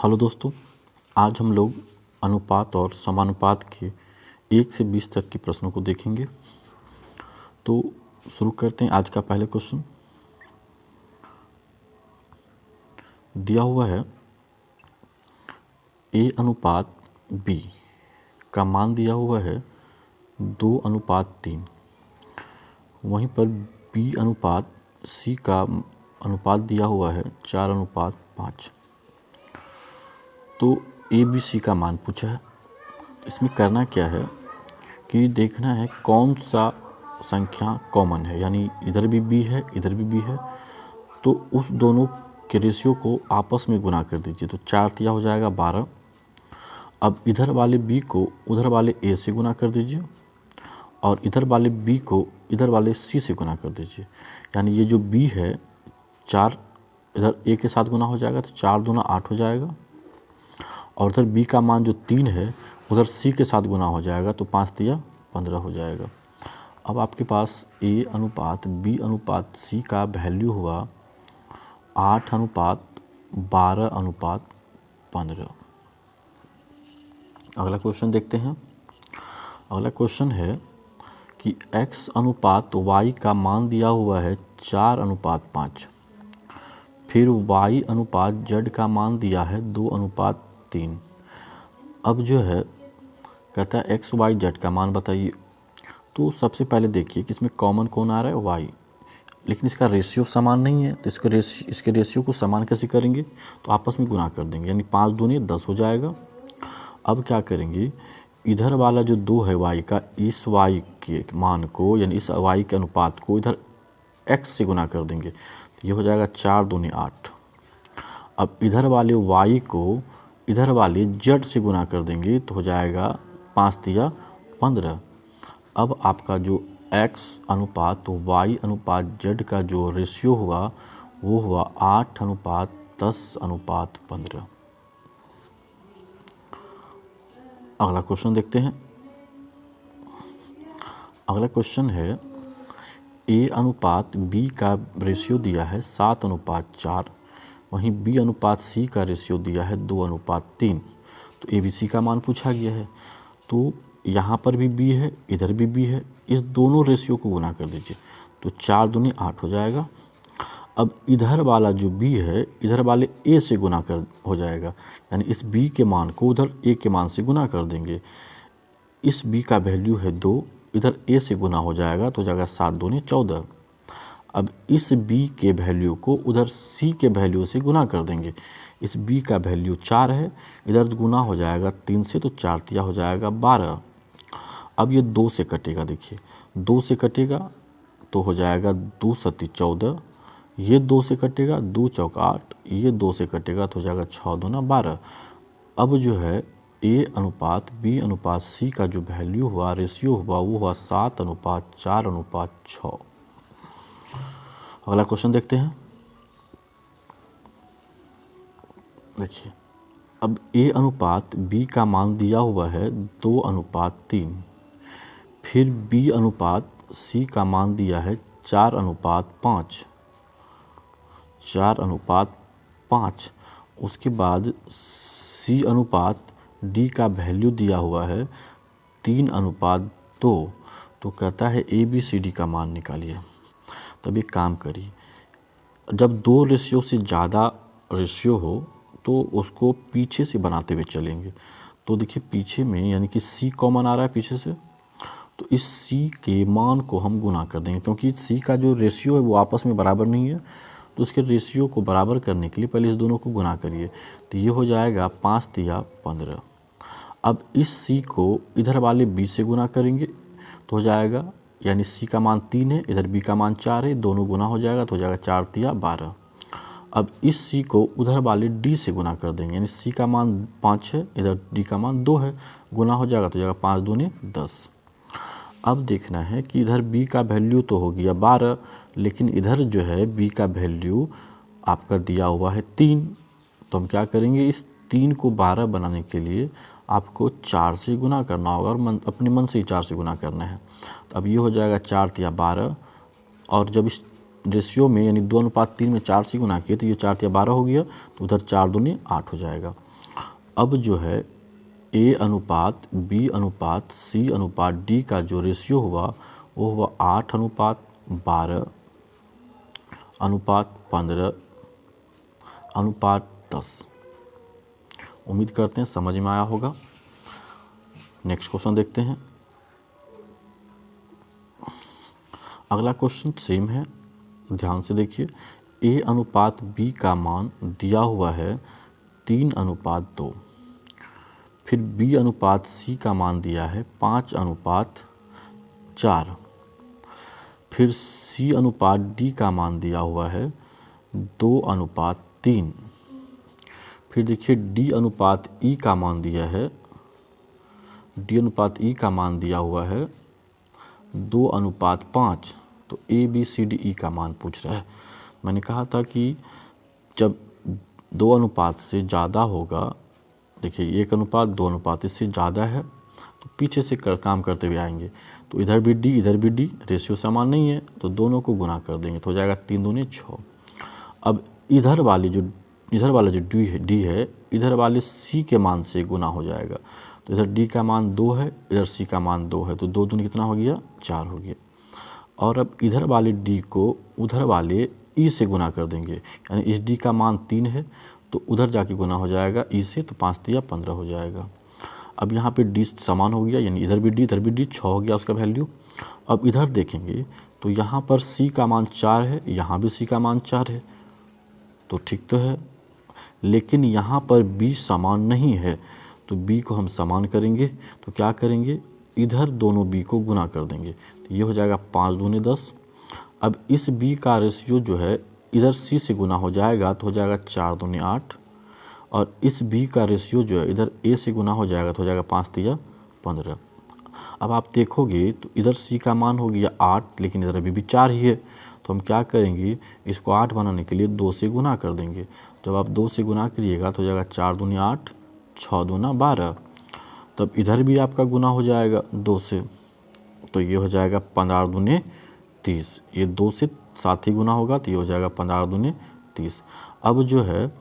Hello दोस्तों, आज हम लोग अनुपात और समानुपात के 1 से 20 तक के प्रश्नों को देखेंगे। तो शुरू करते हैं। आज का पहले क्वेश्चन दिया हुआ है A अनुपात B का मान दिया हुआ है 2:3। वहीं पर B अनुपात C का अनुपात दिया हुआ है 4:5। तो A B C का मान पूछा है। इसमें करना क्या है कि देखना है कौन सा संख्या कॉमन है, यानी इधर भी B है इधर भी B है, तो उस दोनों के रेशियो को आपस में गुना कर दीजिए। तो 4 तिया हो जाएगा 12। अब इधर वाले B को उधर वाले A से गुना कर दीजिए और इधर वाले B को इधर वाले C से गुना कर दीजिए। यानी ये जो B है 4 इधर A के साथ गुना हो जाएगा तो 4 दूना 8 हो जाएगा, और उधर B का मान जो 3 है उधर C के साथ गुना हो जाएगा तो 5 तिया 15 हो जाएगा। अब आपके पास A अनुपात B अनुपात C का वैल्यू हुआ 8:12:15। अगला क्वेश्चन देखते हैं। अगला क्वेश्चन है कि X अनुपात Y का मान दिया हुआ है 4:5। फिर Y अनुपात Z का मान दिया है 2:3। अब जो है कहता है X Y Z का मान बताइए। तो सबसे पहले देखिए कि इसमें कॉमन कौन आ रहा है, Y, लेकिन इसका रेशियो समान नहीं है। तो इसके रेशियो को समान कैसे करेंगे, तो आपस में गुना कर देंगे, यानी 5 दूनी 10 हो जाएगा। अब क्या करेंगे, इधर वाला जो 2 है Y का, इस Y के मान को यानी इस Y के अनुपात को इधर X से गुना कर देंगे तो ये हो जाएगा 4 दूनी 8। अब इधर वाले Y को इधर वाले Z से गुना कर देंगे तो हो जाएगा 5 तिया 15। अब आपका जो X अनुपात Y अनुपात Z का जो रेशियो हुआ वो हुआ 8:10:15। अगला क्वेश्चन देखते हैं। अगला क्वेश्चन है A अनुपात B का रेशियो दिया है 7:4। वहीं B अनुपात C का रेशियो दिया है 2:3। तो A B C का मान पूछा गया है। तो यहाँ पर भी B है इधर भी B है, इस दोनों रेशियो को गुना कर दीजिए तो 4 दूनी 8 हो जाएगा। अब इधर वाला जो B है इधर वाले A से गुना कर हो जाएगा, यानी इस B के मान को उधर A के मान से गुना कर देंगे। इस B का वैल्यू है 2, इधर A से गुना हो जाएगा तो हो जाएगा 7 दूनी 14। अब इस B के वैल्यू को उधर C के वैल्यू से गुना कर देंगे। इस B का वैल्यू 4 है, इधर गुना हो जाएगा 3 से तो 4 तिया हो जाएगा 12। अब ये 2 से कटेगा, देखिए 2 से कटेगा तो हो जाएगा 2 सत्ती 14। ये 2 से कटेगा 2 चौक 8, ये 2 से कटेगा तो हो जाएगा 6 दूना 12। अब जो है A अनुपात B अनुपात C का जो वैल्यू हुआ रेशियो हुआ वो हुआ 7:4:6। अगला क्वेश्चन देखते हैं। देखिए अब A अनुपात B का मान दिया हुआ है 2:3। फिर B अनुपात C का मान दिया है 4:5। 4:5। उसके बाद C अनुपात D का वैल्यू दिया हुआ है 3:2। तो कहता है ABCD का मान निकालिए। तब एक काम करिए, जब 2 रेशियो से ज़्यादा रेशियो हो तो उसको पीछे से बनाते हुए चलेंगे। तो देखिए पीछे में यानी कि C कॉमन आ रहा है पीछे से, तो इस C के मान को हम गुना कर देंगे, क्योंकि C का जो रेशियो है वो आपस में बराबर नहीं है। तो उसके रेशियो को बराबर करने के लिए पहले इस दोनों को गुना करिए तो ये हो जाएगा 5 तिया 15। अब इस C को इधर वाले B से गुना करेंगे तो हो जाएगा, यानी C का मान 3 है, इधर B का मान 4 है, दोनों गुना हो जाएगा तो हो जाएगा 4 तिया 12। अब इस C को उधर वाले D से गुना कर देंगे, यानी C का मान 5 है, इधर D का मान 2 है, गुना हो जाएगा तो हो जाएगा 5 दूनी 10। अब देखना है कि इधर B का वैल्यू तो हो गया 12, लेकिन इधर जो है B का वैल्यू आपका दिया हुआ है 3। तो हम क्या करेंगे, इस 3 को 12 बनाने के लिए आपको 4 से गुना करना होगा और अपने मन से ही 4 से गुना करना है। तो अब ये हो जाएगा 4 तिया 12, और जब इस रेशियो में यानी 2:3 में 4 से गुना किए तो ये 4 तिया 12 हो गया, तो उधर 4 दूनी 8 हो जाएगा। अब जो है ए अनुपात बी अनुपात सी अनुपात डी का जो रेशियो हुआ वो हुआ 8 अनुपात 12 अनुपात 15 अनुपात 10। उम्मीद करते हैं समझ में आया होगा। नेक्स्ट क्वेश्चन देखते हैं। अगला क्वेश्चन सेम है, ध्यान से देखिए। ए अनुपात बी का मान दिया हुआ है 3 अनुपात 2। फिर बी अनुपात सी का मान दिया है 5 अनुपात 4। फिर सी अनुपात डी का मान दिया हुआ है 2 अनुपात 3। फिर देखिए डी अनुपात ई का मान दिया है, डी अनुपात ई का मान दिया हुआ है 2 अनुपात 5। तो A B C D E का मान पूछ रहा है। मैंने कहा था कि जब 2 अनुपात से ज़्यादा होगा, देखिए 1 अनुपात 2 अनुपात इससे ज़्यादा है तो पीछे से काम करते हुए आएंगे। तो इधर भी डी इधर भी डी, रेशियो समान नहीं है तो दोनों को गुना कर देंगे तो हो जाएगा 3 दूनी 6। अब इधर वाला जो डी है इधर वाले सी के मान से गुना हो जाएगा। तो इधर डी का मान 2 है, इधर सी का मान 2 है, तो 2 दूनी कितना हो गया 4 हो गया। और अब इधर वाले डी को उधर वाले ई से गुना कर देंगे, यानी इस डी का मान 3 है तो उधर जाके गुना हो जाएगा ई से, तो 5 तिया 15 हो जाएगा। अब यहाँ पे डी समान हो गया, यानी इधर भी डी 6 हो गया उसका वैल्यू। अब इधर देखेंगे तो यहाँ पर सी का मान 4 है, यहाँ भी सी का मान 4 है, तो ठीक तो है। लेकिन यहाँ पर बी समान नहीं है, तो बी को हम समान करेंगे तो क्या करेंगे, इधर दोनों बी को गुना कर देंगे तो ये हो जाएगा 5 दूनी 10। अब इस बी का रेशियो जो है इधर सी से गुना हो जाएगा तो हो जाएगा 4 दूनी 8। और इस बी का रेशियो जो है इधर ए से गुना हो जाएगा तो हो जाएगा 5 तिया 15। अब आप देखोगे तो इधर सी का मान हो गया 8, लेकिन इधर अभी भी 4 ही है, तो हम क्या करेंगे, इसको 8 बनाने के लिए 2 से गुना कर देंगे। जब आप 2 से गुना करिएगा तो हो जाएगा 4 दूनी 8, 6 दूना 12। तब इधर भी आपका गुना हो जाएगा 2 से, तो ये हो जाएगा 15 दूने 30। ये 2 से साथ ही गुना होगा तो ये हो जाएगा 15 दूने 30। अब जो है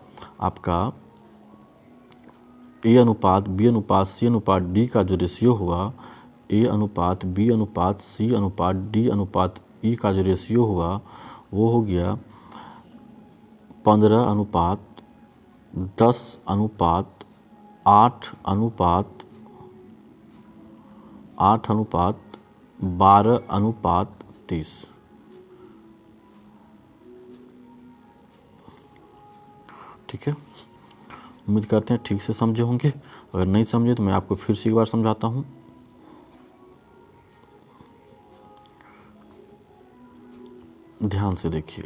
आपका ए अनुपात बी अनुपात सी अनुपात डी का जो रेशियो हुआ, ए अनुपात बी अनुपात सी अनुपात डी अनुपात ई का जो रेशियो हुआ वो हो गया 15 अनुपात 10 अनुपात 8 अनुपात 12 अनुपात 30। ठीक है, उम्मीद करते हैं ठीक से समझे होंगे। अगर नहीं समझे तो मैं आपको फिर से एक बार समझाता हूँ। ध्यान से देखिए।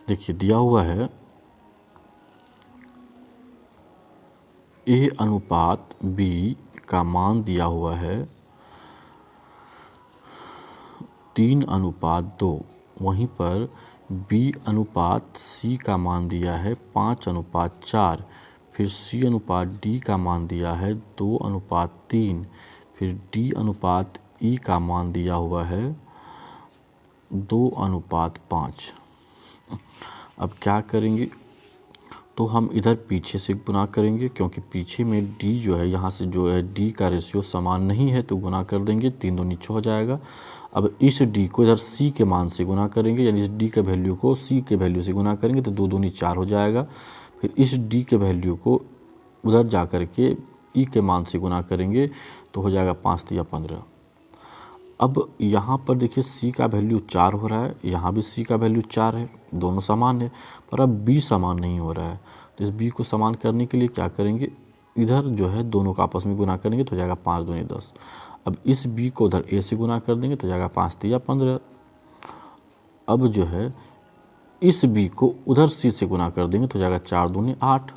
देखिए दिया हुआ है ए अनुपात बी का मान दिया हुआ है 3 अनुपात 2। वहीं पर बी अनुपात सी का मान दिया है 5 अनुपात 4। फिर सी अनुपात डी का मान दिया है 2 अनुपात 3। फिर डी अनुपात ई का मान दिया हुआ है 2 अनुपात 5। अब क्या करेंगे, तो हम इधर पीछे से गुना करेंगे, क्योंकि पीछे में डी जो है यहाँ से जो है डी का रेशियो समान नहीं है तो गुना कर देंगे, 3 दूनी 6 हो जाएगा। अब इस डी को इधर सी के मान से गुना करेंगे, यानी इस डी के वैल्यू को सी के वैल्यू से गुना करेंगे तो 2 दूनी 4 हो जाएगा। फिर इस डी के वैल्यू को उधर जा कर के ई के मान से गुना करेंगे तो हो जाएगा 5 तिया 15। अब यहाँ पर देखिए सी का वैल्यू 4 हो रहा है, यहाँ भी सी का वैल्यू 4 है, दोनों समान है। पर अब बी समान नहीं हो रहा है, तो इस बी को समान करने के लिए क्या करेंगे, इधर जो है दोनों का आपस में गुना करेंगे तो हो जाएगा 5 दूनी 10। अब इस बी को उधर ए से गुना कर देंगे तो हो जाएगा 5 तिया 15। अब जो है इस बी को उधर सी से गुना कर देंगे तो हो जाएगा 4 दूनी 8।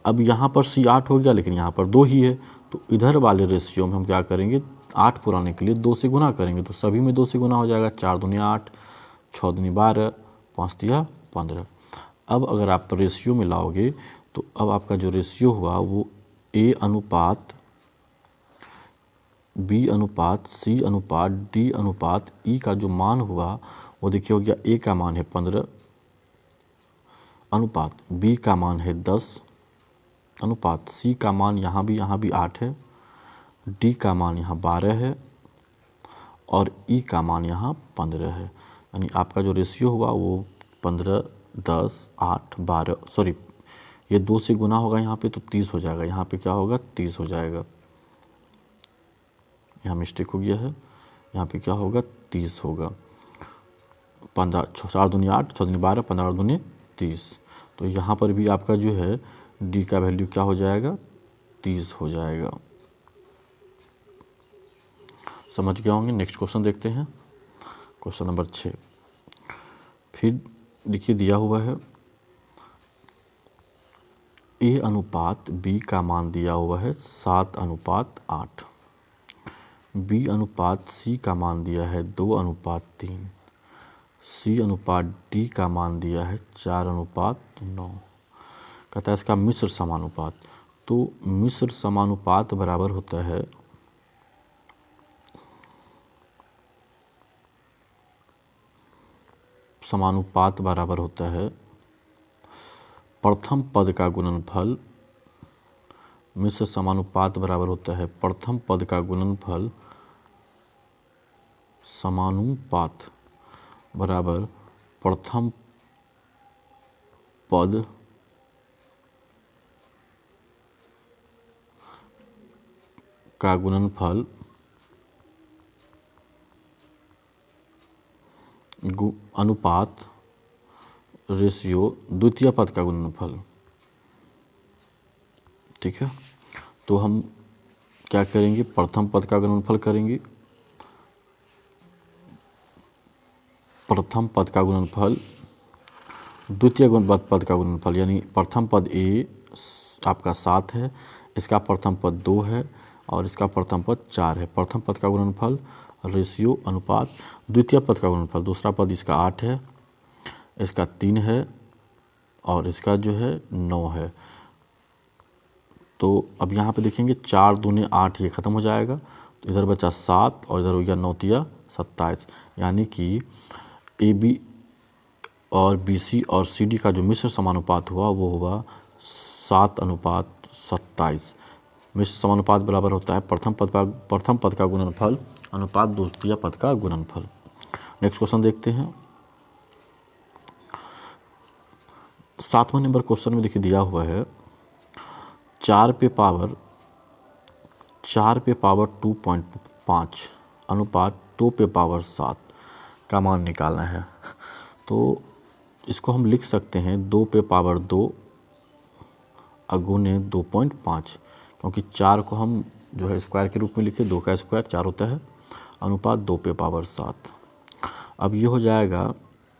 अब यहाँ पर सी 8 हो गया, लेकिन यहाँ पर 2 ही है, तो इधर वाले रेशियो में हम क्या करेंगे, 8 पुराने के लिए 2 से गुना करेंगे, तो सभी में 2 से गुना हो जाएगा। 4 दूनी 8, 6 दूनी 12, 5 तिया 15। अब अगर आप रेशियो में लाओगे तो अब आपका जो रेशियो हुआ वो A अनुपात B अनुपात C अनुपात D अनुपात E का जो मान हुआ वो देखिए हो गया A का मान है 15 अनुपात B का मान है 10 अनुपात C का मान यहाँ भी 8 है, D का मान यहाँ 12 है और E का मान यहाँ 15 है। यानी आपका जो रेशियो हुआ वो 15, 10, 8, 12 सॉरी ये 2 से गुना होगा यहाँ पे तो 30 हो जाएगा, यहाँ पे क्या होगा 30 हो जाएगा, यहाँ मिस्टेक हो गया है, यहाँ पे क्या होगा 30 होगा। 15 4 दूनी 8 6 दूनी 12 15 दूनी 30, तो यहाँ पर भी आपका जो है D का वैल्यू क्या हो जाएगा 30 हो जाएगा। समझ गए होंगे। नेक्स्ट क्वेश्चन देखते हैं, क्वेश्चन नंबर 6। फिर देखिए दिया हुआ है A अनुपात B का मान दिया हुआ है 7 अनुपात 8, B अनुपात C का मान दिया है 2 अनुपात 3, C अनुपात D का मान दिया है 4 अनुपात 9। कहता है इसका मिश्र समानुपात, तो मिश्र समानुपात बराबर होता है समानुपात बराबर होता है प्रथम पद का गुणनफल, मिश्र समानुपात बराबर होता है प्रथम पद का गुणनफल समानुपात बराबर प्रथम पद का गुणनफल अनुपात रेशियो द्वितीय पद का गुणनफल। ठीक है, तो हम क्या करेंगे प्रथम पद का गुणनफल करेंगे, प्रथम पद का गुणनफल द्वितीय पद का गुणनफल, यानी प्रथम पद A आपका 7 है, इसका प्रथम पद 2 है और इसका प्रथम पद 4 है। प्रथम पद का गुणनफल रेशियो अनुपात द्वितीय पद का गुणनफल, दूसरा पद इसका 8 है, इसका 3 है और इसका जो है 9 है। तो अब यहाँ पे देखेंगे 4 दूने 8 ये ख़त्म हो जाएगा, तो इधर बचा 7 और इधर हो गया 9 तिया 27, यानी कि AB और BC और CD का जो मिश्र समानुपात हुआ वो हुआ 7 अनुपात 27। मिश्र समानुपात बराबर होता है प्रथम पद का गुणनफल अनुपात द्वितीय पद का गुणनफल। नेक्स्ट क्वेश्चन देखते हैं, 7वां नंबर क्वेश्चन में देखिए दिया हुआ है 4 पे पावर 2.5 अनुपात 2 पे पावर 7 का मान निकालना है। तो इसको हम लिख सकते हैं 2 पे पावर 2 अगुने 2.5, क्योंकि 4 को हम जो है स्क्वायर के रूप में लिखे, 2 का स्क्वायर 4 होता है, अनुपात 2 पे पावर 7। अब ये हो जाएगा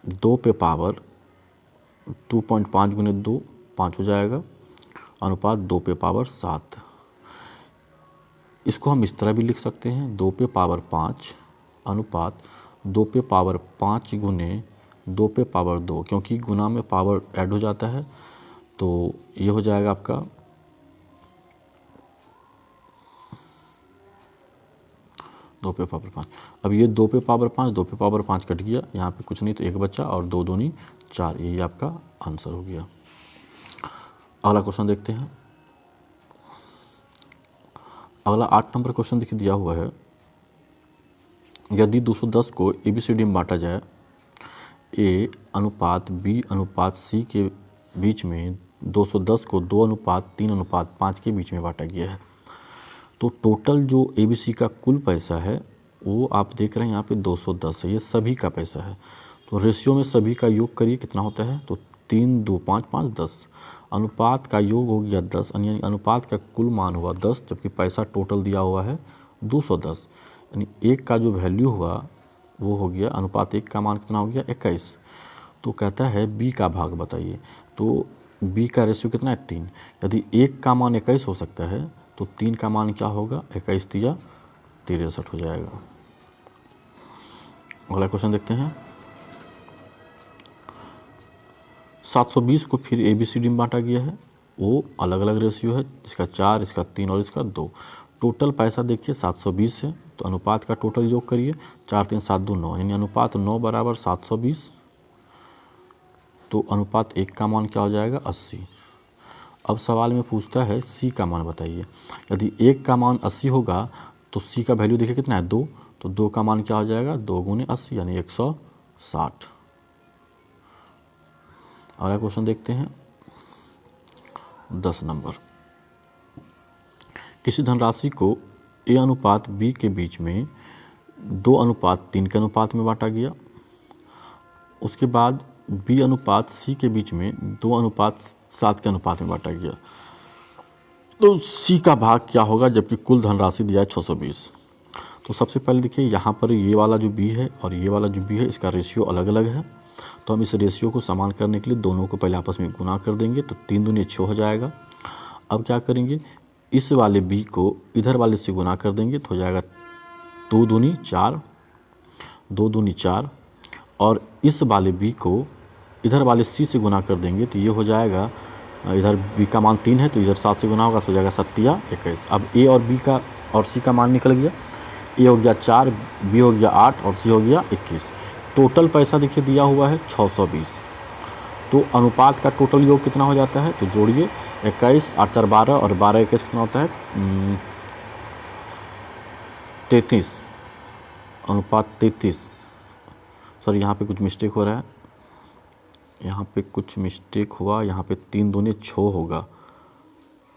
2 पे पावर 2.5 गुने 2 5 हो जाएगा, अनुपात 2 पे पावर 7। इसको हम इस तरह भी लिख सकते हैं 2 पे पावर 5 अनुपात 2 पे पावर 5 गुने 2 पे पावर 2, क्योंकि गुना में पावर ऐड हो जाता है, तो ये हो जाएगा आपका 2 पे पावर 5। अब ये 2 पे पावर 5 2 पे पावर 5 कट गया, यहाँ पे कुछ नहीं तो 1 बचा और 2 दूनी 4, यही आपका आंसर हो गया। अगला क्वेश्चन देखते हैं, अगला 8 नंबर क्वेश्चन देखिए दिया हुआ है यदि 210 को ABCD में बांटा जाए, A अनुपात B अनुपात C के बीच में 210 को 2 अनुपात 3 अनुपात 5 के बीच में बांटा गया है, तो टोटल जो ABC का कुल पैसा है वो आप देख रहे हैं यहाँ पे 210 है, ये सभी का पैसा है। तो रेशियो में सभी का योग करिए कितना होता है, तो 3 2 5 5 10, अनुपात का योग हो गया 10, यानी अनुपात का कुल मान हुआ 10, जबकि पैसा टोटल दिया हुआ है 210, यानी 1 का जो वैल्यू हुआ वो हो गया अनुपात 1 का मान कितना हो गया 21। तो कहता है B का भाग बताइए, तो B का रेशियो कितना है 3, यदि 1 का मान 21 हो सकता है तो 3 का मान क्या होगा 21 तिया 63 हो जाएगा। अगला क्वेश्चन देखते हैं, 720 को फिर ABCD में बांटा गया है, वो अलग अलग रेशियो है, इसका 4, इसका 3 और इसका 2। टोटल पैसा देखिए 720 है, तो अनुपात का टोटल योग करिए, 4 3 7 2 9, यानी अनुपात 9 बराबर 720। तो अनुपात 1 का मान क्या हो जाएगा 80। अब सवाल में पूछता है C का मान बताइए। यदि 1 का मान 80 होगा तो C का वैल्यू देखिए कितना है 2, तो 2 का मान क्या हो जाएगा 2 गुने 80 यानी 160। अगला क्वेश्चन देखते हैं 10 नंबर। किसी धनराशि को A अनुपात B के बीच में 2:3 के अनुपात में बांटा गया। उसके बाद B अनुपात C के बीच में 2:7 के अनुपात में बांटा गया। तो C का भाग क्या होगा जबकि कुल धनराशि दिया है 620। तो सबसे पहले देखिए यहाँ पर ये वाला जो B है और ये वाला जो B है इसका रेशियो अलग अलग है, तो हम इस रेशियो को समान करने के लिए दोनों को पहले आपस में गुना कर देंगे, तो 3 दूनी 6 हो जाएगा। अब क्या करेंगे, इस वाले B को इधर वाले से गुना कर देंगे तो हो जाएगा 2 दूनी 4, 2 दूनी 4, और इस वाले B को इधर वाले C से गुना कर देंगे तो ये हो जाएगा, इधर B का मान 3 है तो इधर 7 से गुना होगा तो हो जाएगा 7 या 21। अब A और B का और C का मान निकल गया, A हो गया 4, B हो गया 8 और C हो गया 21। टोटल पैसा देखिए दिया हुआ है 620। तो अनुपात का टोटल योग कितना हो जाता है, तो जोड़िए 21 8 4 12 और 12 21 कितना होता है 33, अनुपात 33। सॉरी यहाँ पे कुछ मिस्टेक हो रहा है, यहाँ पे कुछ मिस्टेक हुआ, यहाँ पे 3 दूनी 6 होगा,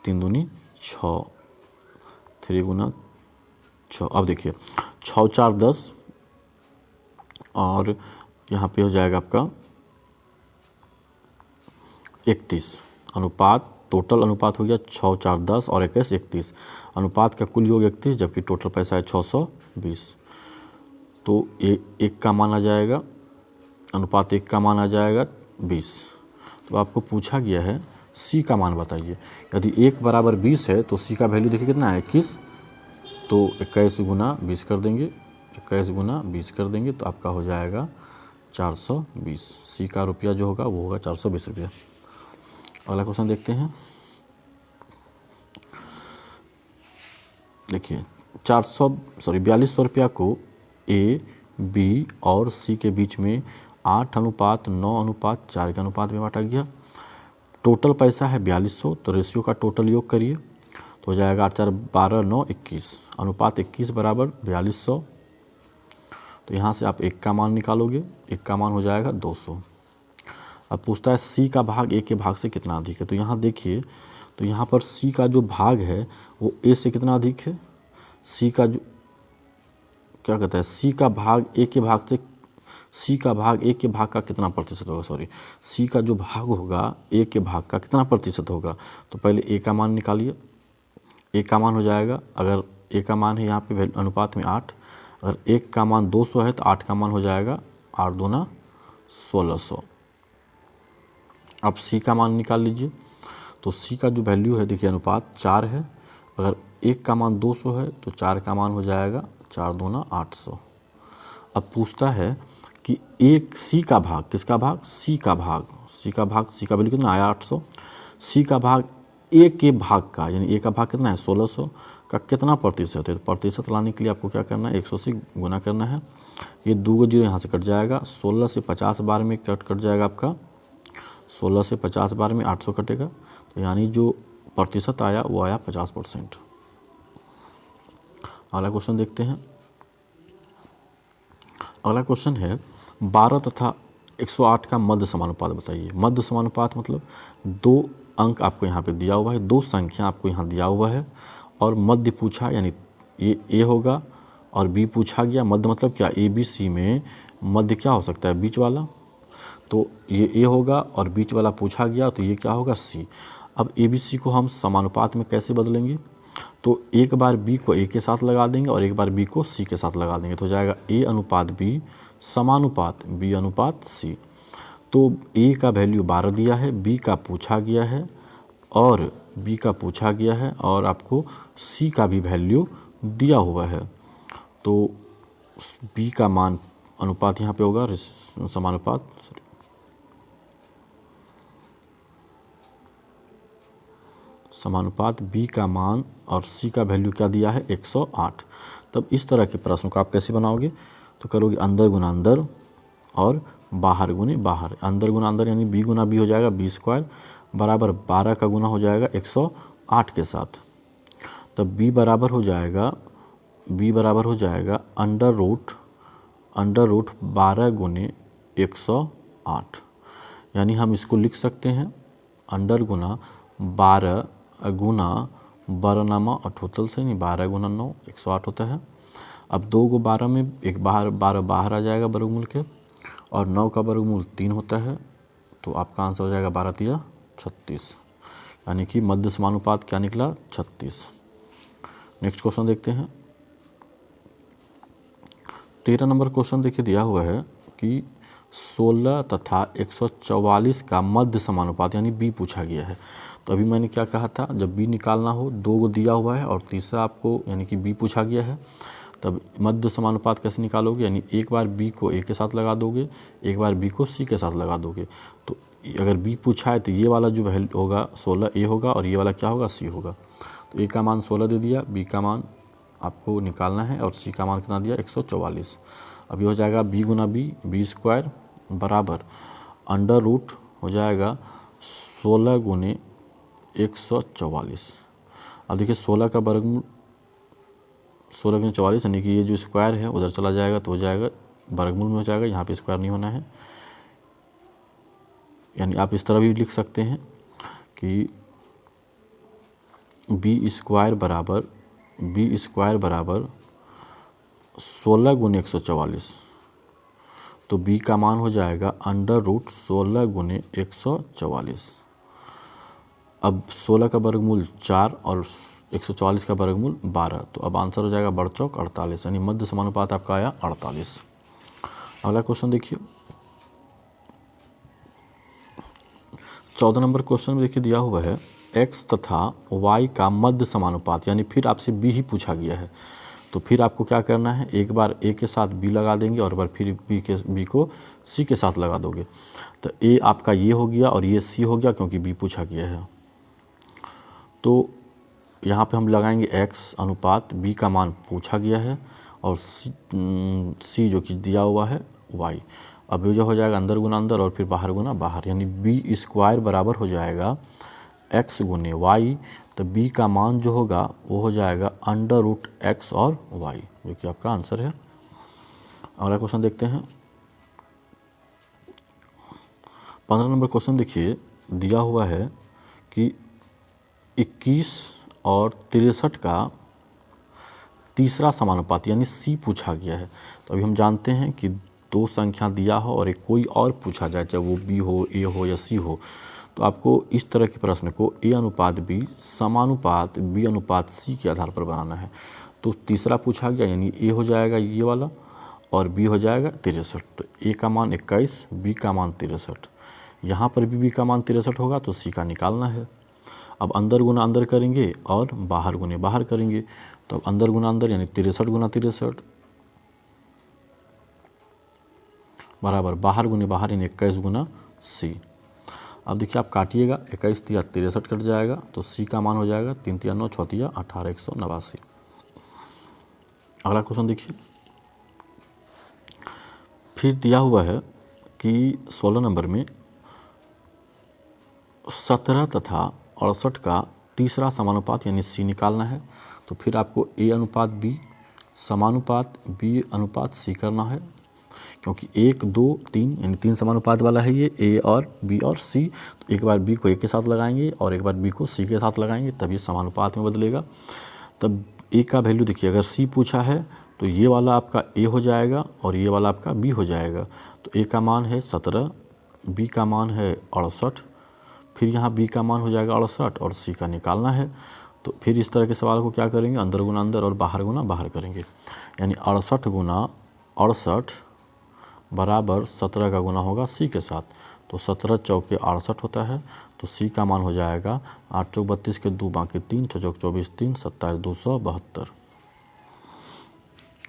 3 दूनी 6, 3 गुना 6। अब देखिए 6 4 10 और यहाँ पे हो जाएगा आपका 31। अनुपात टोटल अनुपात हो गया 6 4 10 और 21 31। अनुपात का कुल योग 31 जबकि टोटल पैसा है 620। तो एक का मान आ जाएगा, अनुपात 1 का मान आ जाएगा 20। तो आपको पूछा गया है C का मान बताइए। यदि 1 बराबर 20 है तो C का वैल्यू देखिए कितना है 21, तो 21 गुना 20 कर देंगे, 21 गुना 20 कर देंगे तो आपका हो जाएगा 420। C का रुपया जो होगा वो होगा 420 रुपया। अगला क्वेश्चन देखते हैं। देखिए 4200 रुपया को A, B और C के बीच में 8:9:4 के अनुपात में बांटा गया। टोटल पैसा है 4200, तो रेशियो का टोटल योग करिए तो हो जाएगा 8 4 12 9 21, अनुपात 21 बराबर 4200। तो यहाँ से आप 1 का मान निकालोगे, 1 का मान हो जाएगा 200। अब पूछता है C का भाग A के भाग से कितना अधिक है। तो यहाँ देखिए, तो यहाँ पर C का जो भाग है वो A से कितना अधिक है, C का जो क्या कहता है C का भाग A के भाग से, C का भाग A के भाग का कितना प्रतिशत होगा, सॉरी C का जो भाग होगा A के भाग का कितना प्रतिशत होगा। तो पहले A का मान निकालिए, A का मान हो जाएगा, अगर A का मान है यहाँ पे अनुपात में 8, अगर 1 का मान 200 है तो 8 का मान हो जाएगा 8 दूना 1600। अब C का मान निकाल लीजिए, तो C का जो वैल्यू है देखिए अनुपात 4 है, अगर 1 का मान 200 है तो 4 का मान हो जाएगा 4 दूना 800। अब पूछता है कि एक C का भाग, किसका भाग C का भाग, C का भाग, C का वैल्यू कितना आया 800, C का भाग A के भाग का, यानी A का भाग कितना है 1600 का कितना प्रतिशत है। तो प्रतिशत लाने के लिए आपको क्या करना है 100 से गुना करना है, ये 2 जीरो यहाँ से कट जाएगा, 16 से 50 बार में कट जाएगा आपका, 16 से 50 बार में 800 कटेगा, तो यानी जो प्रतिशत आया वो आया 50%। अगला क्वेश्चन देखते हैं। अगला क्वेश्चन है 12 तथा 108 का मध्य समानुपात बताइए। मध्य समानुपात मतलब 2 अंक आपको यहाँ पे दिया हुआ है, 2 संख्या आपको यहाँ दिया हुआ है और मध्य पूछा, यानी ये A होगा और B पूछा गया। मध्य मतलब क्या, ABC में मध्य क्या हो सकता है बीच वाला, तो ये A होगा और बीच वाला पूछा गया तो ये क्या होगा C। अब ABC को हम समानुपात में कैसे बदलेंगे, तो एक बार B को A के साथ लगा देंगे और एक बार B को C के साथ लगा देंगे, तो हो जाएगा A अनुपात B समानुपात B अनुपात C। तो A का वैल्यू 12 दिया है, B का पूछा गया है और B का पूछा गया है और आपको C का भी वैल्यू दिया हुआ है, तो B का मान अनुपात यहाँ पे होगा समानुपात, समानुपात b का मान और c का वैल्यू क्या दिया है 108। तब इस तरह के प्रश्न को आप कैसे बनाओगे, तो करोगे अंदर गुना अंदर और बाहर गुने बाहर। अंदर गुना अंदर यानी b गुना b हो जाएगा b² बराबर 12 का गुना हो जाएगा 108 के साथ। तब b बराबर हो जाएगा अंडर रूट 12 गुने 108। यानी हम इसको लिख सकते हैं अंडर गुना 12 गुना 12 नामा 8 से नहीं 12 गुना 9 108 होता है। अब 2 को 12 में एक बाहर 12 बाहर आ जाएगा वर्गमूल के, और 9 का वर्गमूल 3 होता है। तो आपका आंसर हो जाएगा 12 तिया 36, यानी कि मध्य समानुपात क्या निकला 36। नेक्स्ट क्वेश्चन देखते हैं। 13 नंबर क्वेश्चन देखिए दिया हुआ है कि 16 तथा 144 का मध्य समानुपात यानी b पूछा गया है। तो अभी मैंने क्या कहा था, जब b निकालना हो 2 को दिया हुआ है और तीसरा आपको यानी कि b पूछा गया है, तब मध्य समानुपात कैसे निकालोगे, यानी एक बार b को a के साथ लगा दोगे, एक बार b को c के साथ लगा दोगे। तो अगर b पूछा है तो ये वाला जो वैल्यू होगा 16 a होगा और ये वाला क्या होगा c होगा। तो a का मान 16 दे दिया, b का मान आपको निकालना है और c का मान कितना दिया 144। अब ये हो जाएगा b गुना b² बराबर अंडर रूट हो जाएगा 16 गुने 144। अब देखिए 16 का वर्गमूल 16 गुने 44 यानी कि ये जो स्क्वायर है उधर चला जाएगा तो हो जाएगा वर्गमूल में हो जाएगा, यहाँ पे स्क्वायर नहीं होना है। यानी आप इस तरह भी लिख सकते हैं कि b² बराबर 16 गुने 144। तो b का मान हो जाएगा अंडर रूट 16 गुने 144। अब 16 का वर्गमूल 4 और 144 का वर्गमूल 12। तो अब आंसर हो जाएगा बढ़ चौक 48, यानी मध्य समानुपात आपका आया 48। अगला क्वेश्चन देखिए 14 नंबर क्वेश्चन में देखिए दिया हुआ है x तथा y का मध्य समानुपात, यानी फिर आपसे b ही पूछा गया है। तो फिर आपको क्या करना है, एक बार a के साथ b लगा देंगे और एक बार फिर b को c के साथ लगा दोगे। तो a आपका ये हो गया और ये c हो गया क्योंकि b पूछा गया है। तो यहाँ पे हम लगाएंगे x अनुपात b का मान पूछा गया है और c जो कि दिया हुआ है y। अब ये जो हो जाएगा अंदर गुना अंदर और फिर बाहर गुना बाहर, यानी b² बराबर हो जाएगा x गुने y। तो b का मान जो होगा वो हो जाएगा अंडर रूट x और y, जो कि आपका आंसर है। अगला क्वेश्चन देखते हैं 15 नंबर क्वेश्चन देखिए दिया हुआ है कि 21 और 63 का तीसरा समानुपात यानी c पूछा गया है। तो अभी हम जानते हैं कि दो संख्या दिया हो और एक कोई और पूछा जाए, चाहे वो b हो a हो या c हो, तो आपको इस तरह के प्रश्न को a अनुपात b समानुपात b अनुपात c के आधार पर बनाना है। तो तीसरा पूछा गया यानी a हो जाएगा ये वाला और b हो जाएगा 63। तो a का मान 21, b का मान 63। यहाँ पर भी b का मान 63 होगा तो c का निकालना है। अब अंदर गुना अंदर करेंगे और बाहर गुने बाहर करेंगे। तो अब अंदर गुना अंदर यानी 63 गुना 63 बराबर बाहर गुने बाहर यानी 21 गुना c। अब देखिए आप काटिएगा 21 तिया 63 कट जाएगा तो c का मान हो जाएगा 3 तिया 9 6 तिया 18 189। अगला क्वेश्चन देखिए फिर दिया हुआ है कि 16 नंबर में 17 तथा 68 का तीसरा समानुपात यानी c निकालना है। तो फिर आपको a अनुपात b समानुपात b अनुपात c करना है, क्योंकि 1 2 3 यानी 3 समानुपात वाला है ये a और b और c। तो एक बार b को a के साथ लगाएंगे और एक बार b को c के साथ लगाएंगे तब ये समानुपात में बदलेगा। तब a का वैल्यू देखिए, अगर c पूछा है तो ये वाला आपका a हो जाएगा और ये वाला आपका b हो जाएगा। तो a का मान है 17, b का मान है 68, फिर यहाँ b का मान हो जाएगा 68 और c का निकालना है। तो फिर इस तरह के सवाल को क्या करेंगे, अंदर गुना अंदर और बाहर गुना बाहर करेंगे। यानी 68 गुना 68 बराबर 17 का गुना होगा c के साथ। तो 17 चौके 68 होता है। तो c का मान हो जाएगा 8 चौक 32 के 2 बाकी 3 6 चौक 24 3 27 272।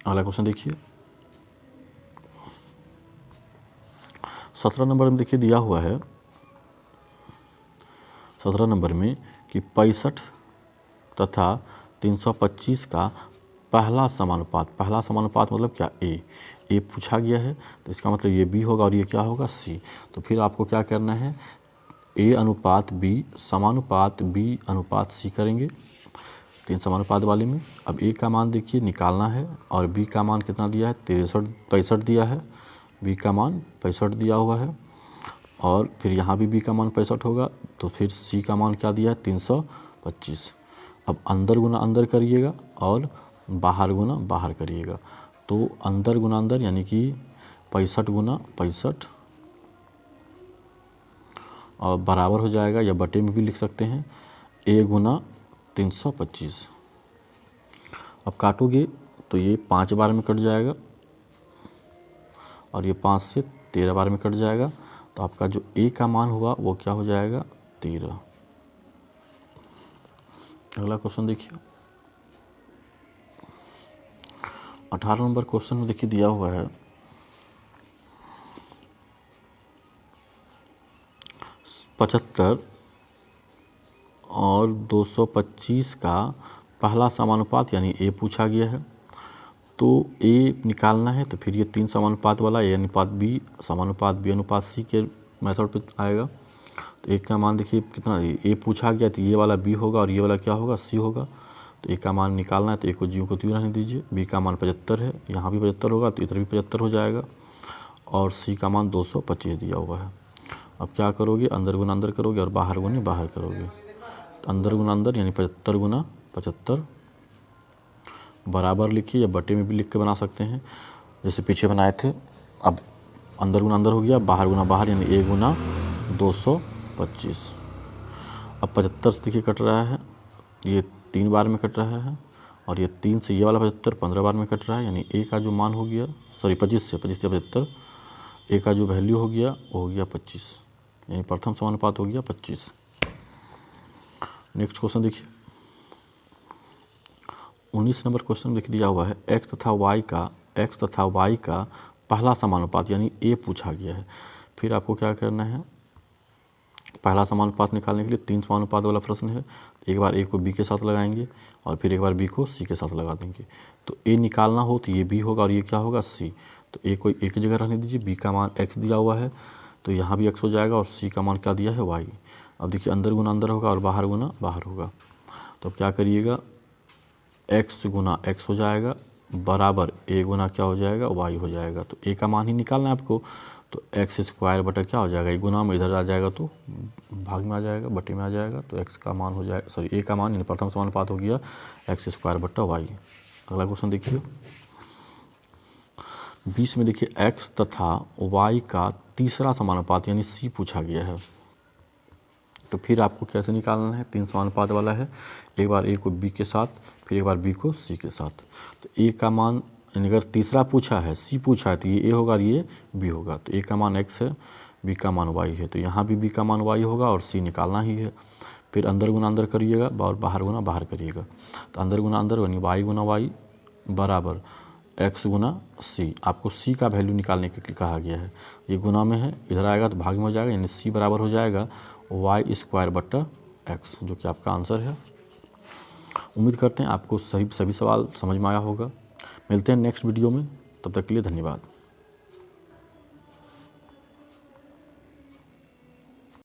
अगला क्वेश्चन देखिए 17 नंबर में देखिए दिया हुआ है 17 नंबर में कि 65 तथा 325 का पहला समानुपात, पहला समानुपात मतलब क्या, ए पूछा गया है, तो इसका मतलब ये बी होगा और ये क्या होगा, सी। तो फिर आपको क्या करना है, ए अनुपात बी समानुपात बी अनुपात सी करेंगे 3 समानुपात वाले में। अब ए का मान देखिए निकालना है और बी का मान कितना दिया है, 65 दिया है, बी का मान 65 दिया हुआ है, और फिर यहाँ भी बी का मान 65 होगा, तो फिर सी का मान क्या दिया है, 325। अब अंदर गुना अंदर करिएगा और बाहर गुना बाहर करिएगा, तो अंदर गुना अंदर यानी कि 65 गुना 65 और बराबर हो जाएगा, या बटे में भी लिख सकते हैं, ए गुना 325। अब काटोगे तो ये 5 बार में कट जाएगा और ये 5 से 13 बार में कट जाएगा, तो आपका जो ए का मान हुआ वो क्या हो जाएगा, 13। अगला क्वेश्चन देखिए 18 नंबर क्वेश्चन में देखिए दिया हुआ है 75 और 225 का पहला समानुपात यानी ए पूछा गया है, तो ए निकालना है, तो फिर ये 3 समानुपात वाला ए अनुपात बी समानुपात बी अनुपात सी के मेथड पे आएगा। तो ए का मान देखिए कितना, ए पूछा गया तो ये वाला बी होगा और ये वाला क्या होगा, सी होगा। तो ए का मान निकालना है, तो ए को जीरो को रहने दीजिए, बी का मान 75 है, यहाँ भी 75 होगा तो इधर भी 75 हो जाएगा, और सी का मान 225 दिया हुआ है। अब क्या करोगे, अंदर गुना अंदर करोगे और बाहर गुना बाहर करोगे, तो अंदर गुना अंदर यानी 75 गुना 75 बराबर लिखिए, या बटे में भी लिख के बना सकते हैं जैसे पीछे बनाए थे। अब अंदर गुना अंदर हो गया, बाहर गुना बाहर यानी ए गुना 225। अब 75 से देखिए कट रहा है, ये 3 बार में कट रहा है, और ये 3 से ये वाला 75 15 बार में कट रहा है, यानी ए का जो मान हो गया, सॉरी 25 से 75, ए का जो वैल्यू हो गया वो हो गया 25, यानी प्रथम समानुपात हो गया 25। नेक्स्ट क्वेश्चन देखिए 19 नंबर क्वेश्चन में लिख दिया हुआ है x तथा y का पहला समानुपात यानी a पूछा गया है। फिर आपको क्या करना है, पहला समानुपात निकालने के लिए 3 समानुपात वाला प्रश्न है, एक बार a को b के साथ लगाएंगे और फिर एक बार b को c के साथ लगा देंगे। तो a निकालना हो तो ये b होगा और ये क्या होगा, c। तो a को एक जगह रहने दीजिए, b का मान x दिया हुआ है तो यहाँ भी x हो जाएगा, और c का मान क्या दिया है, y। अब देखिए अंदर गुना अंदर होगा और बाहर गुना बाहर होगा, तो अब क्या करिएगा, x गुना x हो जाएगा बराबर a गुना क्या हो जाएगा, y हो जाएगा। तो a का मान ही निकालना है आपको, तो x स्क्वायर बटा क्या हो जाएगा, गुना में इधर आ जाएगा तो भाग में आ जाएगा, बटे में आ जाएगा, तो x का मान हो जाएगा, सॉरी a का मान यानी प्रथम समानुपात हो गया x स्क्वायर बटा y। अगला क्वेश्चन देखिए 20 में देखिए x तथा y का तीसरा समानुपात यानी c पूछा गया है। तो फिर आपको कैसे निकालना है, 3 समानुपात वाला है, एक बार a को b के साथ, फिर एक बार b को c के साथ। तो a का मान यानी अगर तीसरा पूछा है, c पूछा है, तो ये a होगा और ये b होगा। तो a का मान x है, b का मान y है, तो यहाँ भी b का मान y होगा और c निकालना ही है। फिर अंदर गुना अंदर करिएगा और बाहर गुना बाहर करिएगा, तो अंदर गुना अंदर यानी y गुना y बराबर x गुना c। आपको c का वैल्यू निकालने के लिए कहा गया है, ये गुना में है, इधर आएगा तो भाग में हो जाएगा, यानी c बराबर हो जाएगा y स्क्वायर बट्टा x, जो कि आपका आंसर है। उम्मीद करते हैं आपको सभी सवाल समझ में आया होगा। मिलते हैं नेक्स्ट वीडियो में, तब तक के लिए धन्यवाद।